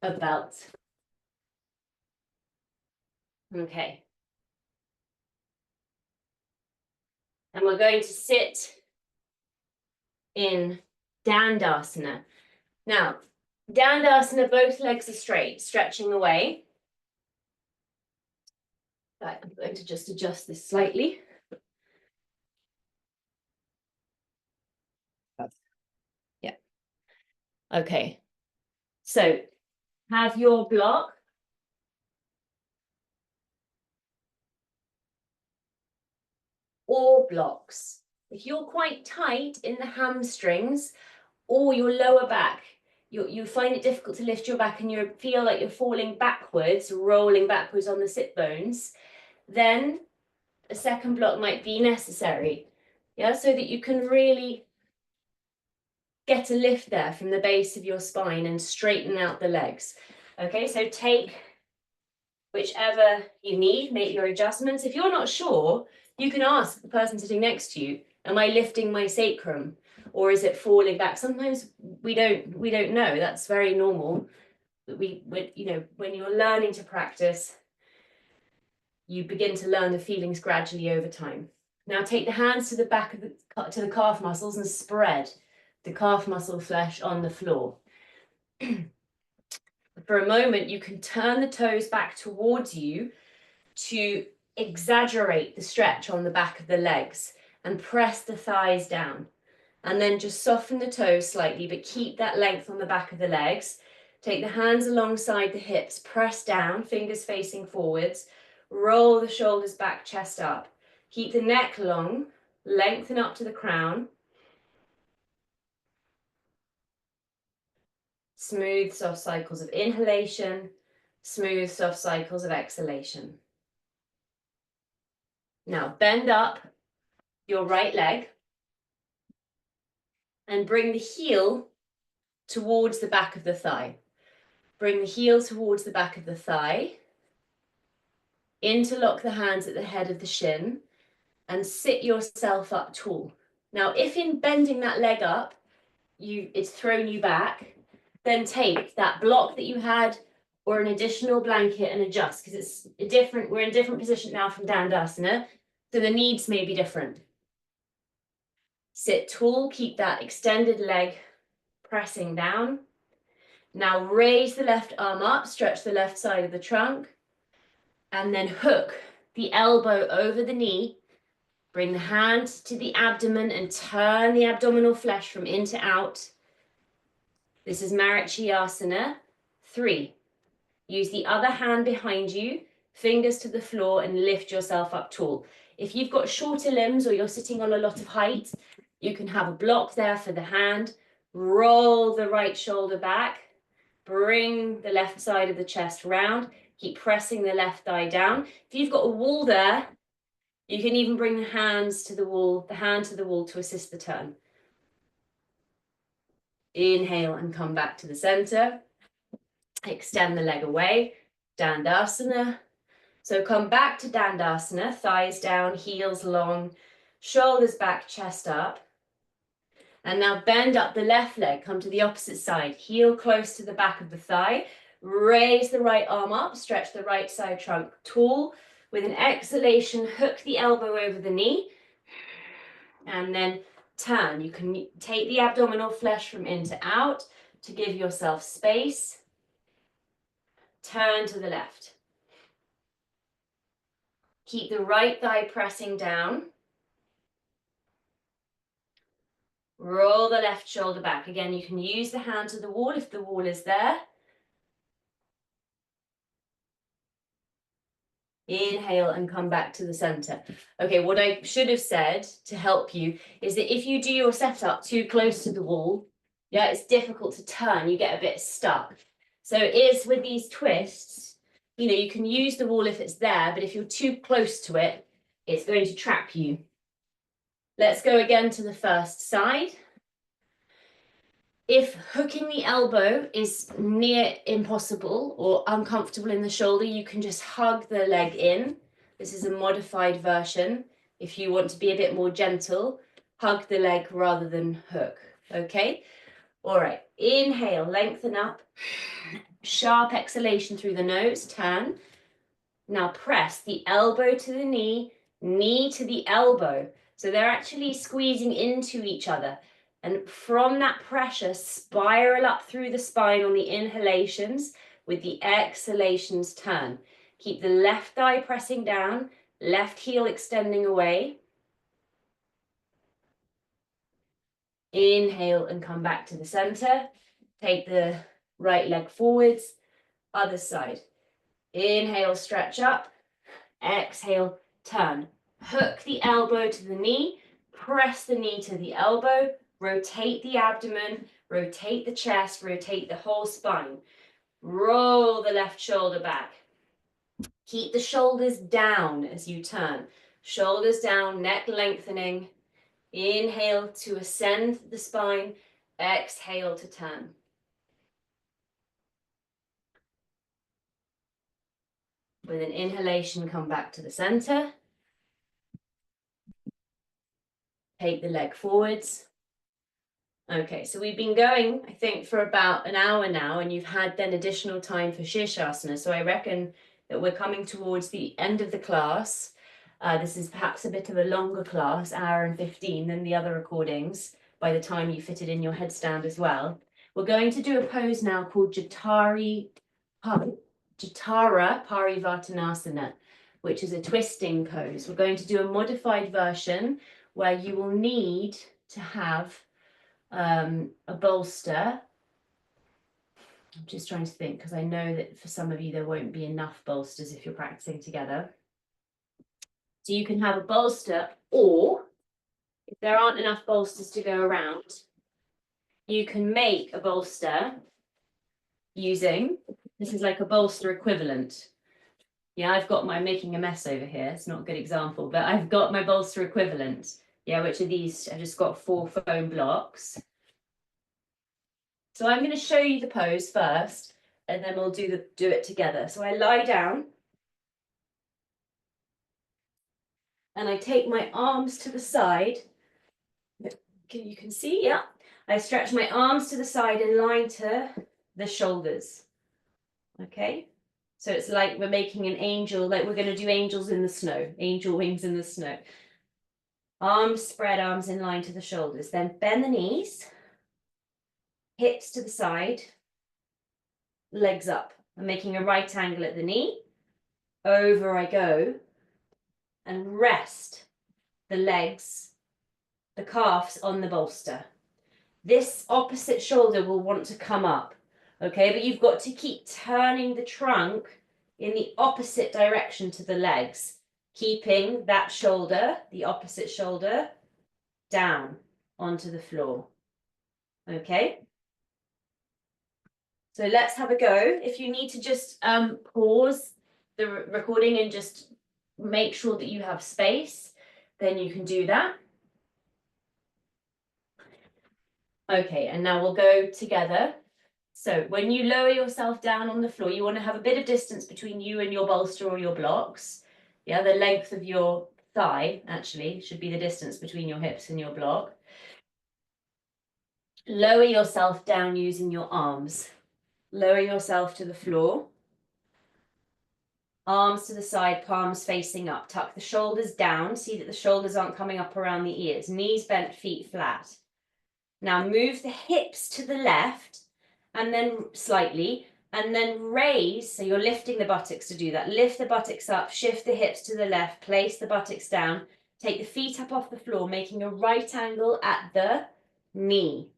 a belt. Okay. And we're going to sit in Dandasana. Now, Dandasana, both legs are straight, stretching away. Right, I'm going to just adjust this slightly. Yeah. Okay. So have your block. Or blocks. If you're quite tight in the hamstrings or your lower back, you find it difficult to lift your back and you feel like you're falling backwards, rolling backwards on the sit bones, then a second block might be necessary. Yeah, so that you can really get a lift there from the base of your spine and straighten out the legs. Okay, so take whichever you need, make your adjustments. If you're not sure, you can ask the person sitting next to you, am I lifting my sacrum or is it falling back? Sometimes we don't know. That's very normal. When you're learning to practice, you begin to learn the feelings gradually over time. Now take the hands to the back of the calf muscles and spread the calf muscle flesh on the floor. For a moment, you can turn the toes back towards you to exaggerate the stretch on the back of the legs and press the thighs down. And then just soften the toes slightly, but keep that length on the back of the legs. Take the hands alongside the hips, press down, fingers facing forwards, roll the shoulders back, chest up. Keep the neck long, lengthen up to the crown. Smooth, soft cycles of inhalation, smooth, soft cycles of exhalation. Now bend up your right leg and bring the heel towards the back of the thigh. Bring the heel towards the back of the thigh. Interlock the hands at the head of the shin and sit yourself up tall. Now, if in bending that leg up, it's thrown you back, then take that block that you had or an additional blanket and adjust, because we're in a different position now from Dandasana, so the needs may be different. Sit tall, keep that extended leg pressing down. Now raise the left arm up, stretch the left side of the trunk, and then hook the elbow over the knee. Bring the hand to the abdomen and turn the abdominal flesh from in to out. This is Marichyasana 3. Use the other hand behind you, fingers to the floor, and lift yourself up tall. If you've got shorter limbs or you're sitting on a lot of height, you can have a block there for the hand. Roll the right shoulder back. Bring the left side of the chest round. Keep pressing the left thigh down. If you've got a wall there, you can even bring the hands to the wall, the hand to the wall to assist the turn. Inhale and come back to the center. Extend the leg away. Dandasana. So come back to Dandasana, thighs down, heels long, shoulders back, chest up. And now bend up the left leg, come to the opposite side, heel close to the back of the thigh, raise the right arm up, stretch the right side trunk tall. With an exhalation, hook the elbow over the knee, and then turn. You can take the abdominal flesh from in to out to give yourself space. Turn to the left. Keep the right thigh pressing down. Roll the left shoulder back. Again, you can use the hand to the wall if the wall is there. Inhale and come back to the center. Okay, what I should have said to help you is that if you do your setup too close to the wall, yeah, it's difficult to turn. You get a bit stuck. So it is with these twists, you can use the wall if it's there, but if you're too close to it, it's going to trap you. Let's go again to the first side. If hooking the elbow is near impossible or uncomfortable in the shoulder, you can just hug the leg in. This is a modified version. If you want to be a bit more gentle, hug the leg rather than hook, okay? All right, inhale, lengthen up. Sharp exhalation through the nose, turn. Now press the elbow to the knee, knee to the elbow. So they're actually squeezing into each other. And from that pressure, spiral up through the spine on the inhalations. With the exhalations, turn. Keep the left thigh pressing down, left heel extending away. Inhale and come back to the center. Take the right leg forwards, other side. Inhale, stretch up. Exhale, turn. Hook the elbow to the knee, press the knee to the elbow, rotate the abdomen, rotate the chest, rotate the whole spine. Roll the left shoulder back. Keep the shoulders down as you turn. Shoulders down, neck lengthening. Inhale to ascend the spine. Exhale to turn. With an inhalation, come back to the center. Take the leg forwards. Okay, so we've been going, I think, for about an hour now, and you've had then additional time for Shirshasana. So I reckon that we're coming towards the end of the class. This is perhaps a bit of a longer class, hour and 15, than the other recordings, by the time you fit it in your headstand as well. We're going to do a pose now called Jatara Parivartanasana, which is a twisting pose. We're going to do a modified version where you will need to have a bolster. I'm just trying to think, because I know that for some of you there won't be enough bolsters if you're practicing together. So you can have a bolster, or if there aren't enough bolsters to go around, you can make a bolster using, this is like a bolster equivalent. Yeah, I'm making a mess over here. It's not a good example, but I've got my bolster equivalent. Yeah, which are these, I've just got 4 foam blocks. So I'm going to show you the pose first, and then we'll do it together. So I lie down, and I take my arms to the side. You can see, yeah. I stretch my arms to the side and line to the shoulders. Okay, so it's like we're making an angel, like we're going to do angels in the snow, angel wings in the snow. Arms spread, arms in line to the shoulders. Then bend the knees, hips to the side, legs up. I'm making a right angle at the knee. Over I go, and rest the legs, the calves on the bolster. This opposite shoulder will want to come up, okay? But you've got to keep turning the trunk in the opposite direction to the legs, keeping that shoulder, the opposite shoulder, down onto the floor, okay? So let's have a go. If you need to just pause the recording and just make sure that you have space, then you can do that. Okay, and now we'll go together. So when you lower yourself down on the floor, you want to have a bit of distance between you and your bolster or your blocks. Yeah, the length of your thigh actually should be the distance between your hips and your block. Lower yourself down using your arms. Lower yourself to the floor. Arms to the side, palms facing up. Tuck the shoulders down. See that the shoulders aren't coming up around the ears. Knees bent, feet flat. Now move the hips to the left and then slightly, and then raise. So you're lifting the buttocks to do that. Lift the buttocks up, shift the hips to the left, place the buttocks down. Take the feet up off the floor, making a right angle at the knee.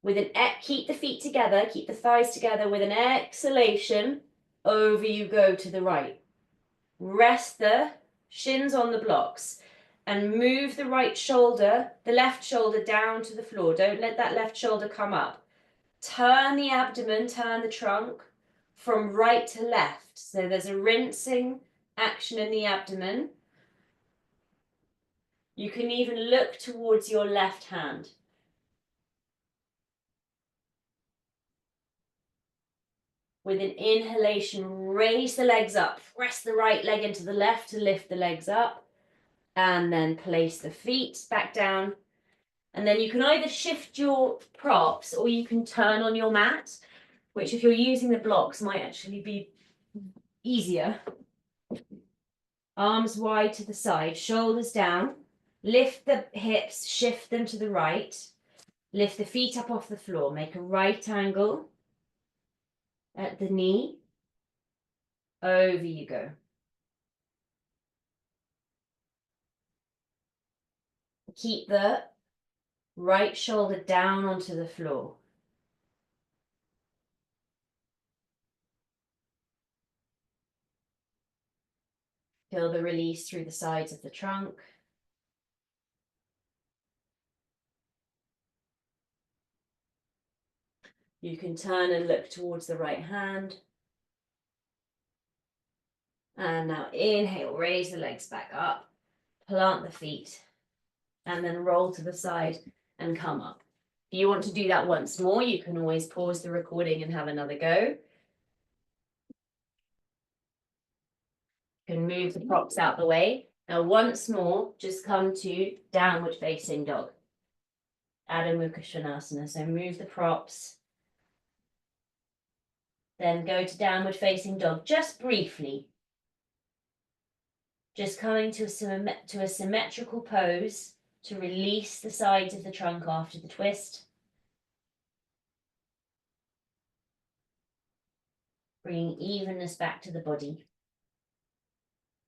With an keep the feet together, keep the thighs together. With an exhalation, over you go to the right. Rest the shins on the blocks and move the right shoulder, the left shoulder down to the floor. Don't let that left shoulder come up. Turn the abdomen, turn the trunk from right to left. So there's a rinsing action in the abdomen. You can even look towards your left hand. With an inhalation, raise the legs up. Press the right leg into the left to lift the legs up. And then place the feet back down. And then you can either shift your props or you can turn on your mat, which if you're using the blocks might actually be easier. Arms wide to the side, shoulders down. Lift the hips, shift them to the right. Lift the feet up off the floor. Make a right angle at the knee. Over you go. Keep the right shoulder down onto the floor. Feel the release through the sides of the trunk. You can turn and look towards the right hand. And now inhale, raise the legs back up, plant the feet, and then roll to the side and come up. If you want to do that once more, you can always pause the recording and have another go. You can move the props out the way. Now once more, just come to downward facing dog. Adho Mukha Svanasana. So move the props. Then go to downward facing dog, just briefly. Just coming to a symmetrical pose to release the sides of the trunk after the twist. Bringing evenness back to the body.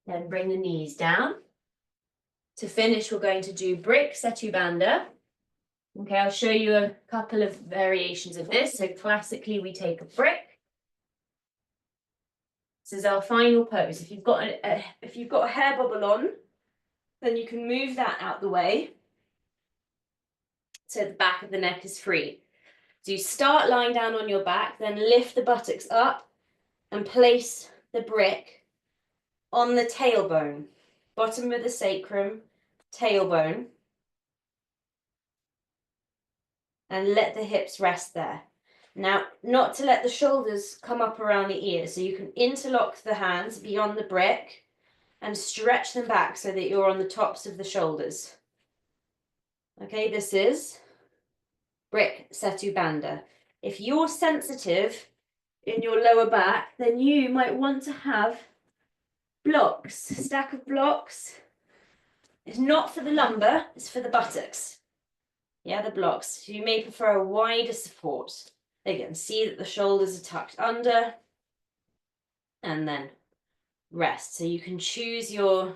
Then bring the knees down. To finish, we're going to do brick Setu Bandha. Okay, I'll show you a couple of variations of this. So classically, we take a brick. This is our final pose. If you've got a hair bubble on, then you can move that out the way so the back of the neck is free. So you start lying down on your back, then lift the buttocks up and place the brick on the tailbone, bottom of the sacrum, tailbone, and let the hips rest there. Now, not to let the shoulders come up around the ears, so you can interlock the hands beyond the brick and stretch them back so that you're on the tops of the shoulders. Okay, this is brick Setu Bandha. If you're sensitive in your lower back, then you might want to have blocks, stack of blocks. It's not for the lumbar, it's for the buttocks. Yeah, the blocks. So you may prefer a wider support. Again, see that the shoulders are tucked under and then rest. So you can choose your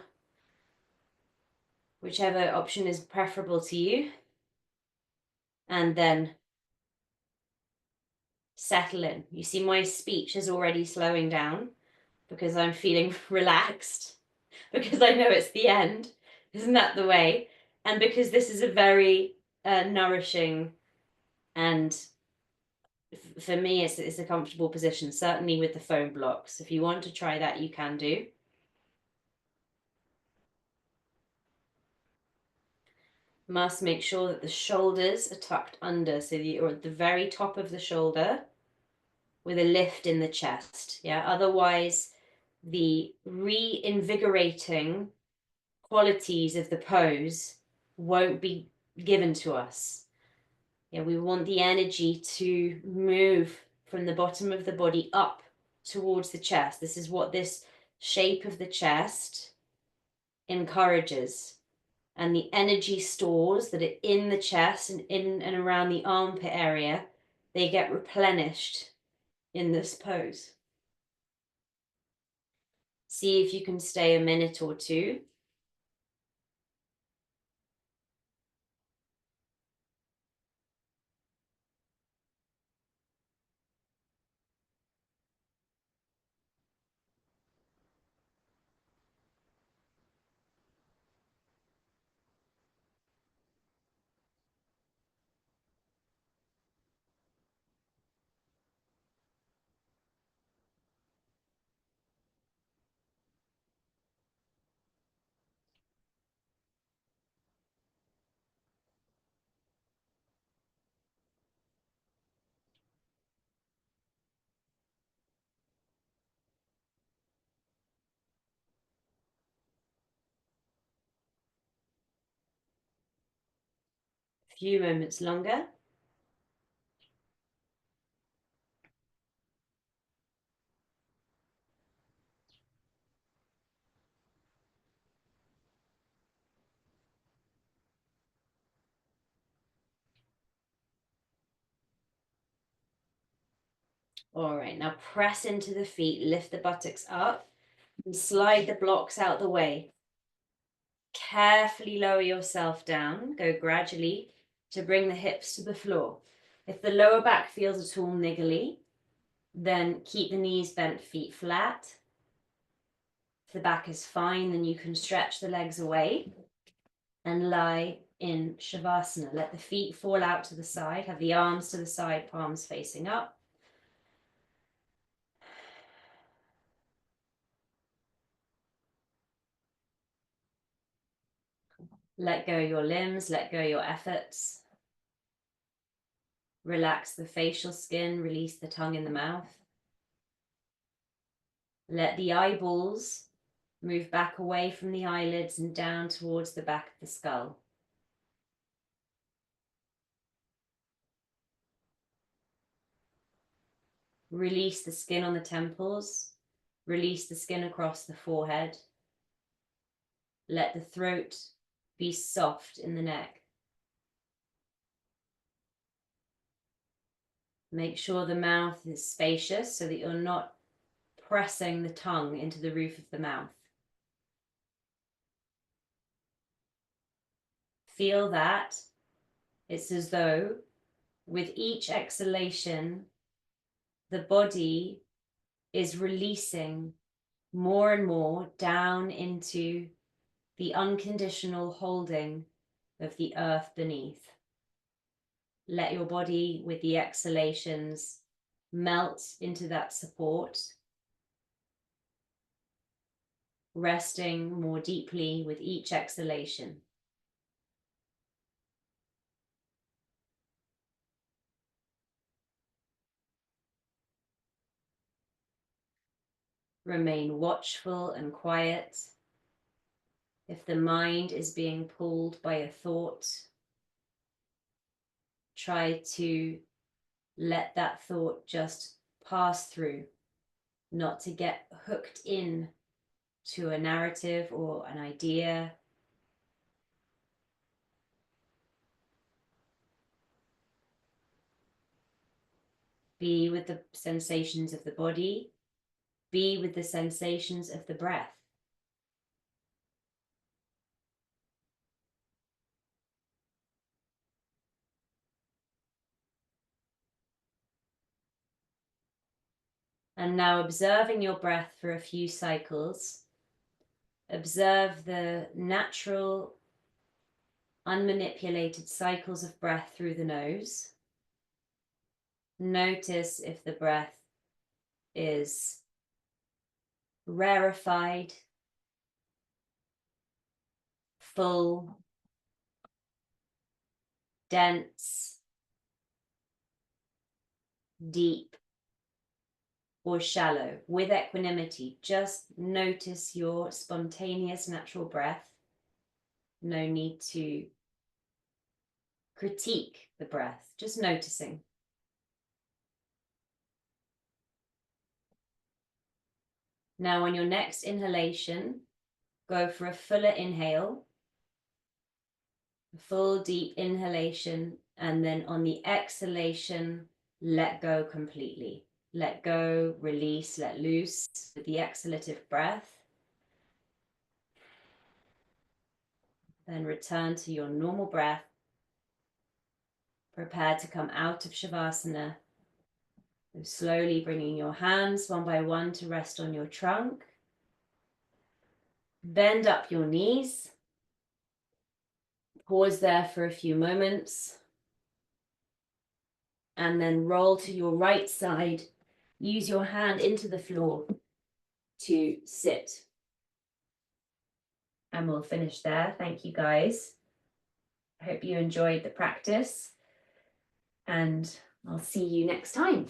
whichever option is preferable to you and then settle in. You see my speech is already slowing down because I'm feeling relaxed, because I know it's the end. Isn't that the way? And because this is a very nourishing and for me, it's a comfortable position, certainly with the foam blocks. If you want to try that, you can do. Must make sure that the shoulders are tucked under, so you're at the very top of the shoulder with a lift in the chest. Yeah, otherwise the reinvigorating qualities of the pose won't be given to us. Yeah, we want the energy to move from the bottom of the body up towards the chest. This is what this shape of the chest encourages. And the energy stores that are in the chest and in and around the armpit area, they get replenished in this pose. See if you can stay a minute or two. Few moments longer. All right, now press into the feet, lift the buttocks up and slide the blocks out the way. Carefully lower yourself down, go gradually to bring the hips to the floor. If the lower back feels at all niggly, then keep the knees bent, feet flat. If the back is fine, then you can stretch the legs away and lie in Shavasana. Let the feet fall out to the side, have the arms to the side, palms facing up. Let go your limbs, let go your efforts. Relax the facial skin, release the tongue in the mouth. Let the eyeballs move back away from the eyelids and down towards the back of the skull. Release the skin on the temples. Release the skin across the forehead. Let the throat be soft in the neck. Make sure the mouth is spacious so that you're not pressing the tongue into the roof of the mouth. Feel that it's as though with each exhalation, the body is releasing more and more down into the unconditional holding of the earth beneath. Let your body, with the exhalations, melt into that support, resting more deeply with each exhalation. Remain watchful and quiet. If the mind is being pulled by a thought, try to let that thought just pass through, not to get hooked in to a narrative or an idea. Be with the sensations of the body. Be with the sensations of the breath. And now observing your breath for a few cycles, observe the natural, unmanipulated cycles of breath through the nose. Notice if the breath is rarefied, full, dense, deep, or shallow. With equanimity, just notice your spontaneous natural breath. No need to critique the breath, just noticing. Now on your next inhalation, go for a fuller inhale, a full deep inhalation, and then on the exhalation, let go completely. Let go, release, let loose with the exhalative breath. Then return to your normal breath. Prepare to come out of Shavasana. So slowly bringing your hands one by one to rest on your trunk. Bend up your knees. Pause there for a few moments. And then roll to your right side. Use your hand into the floor to sit. And we'll finish there. Thank you guys. I hope you enjoyed the practice. And I'll see you next time.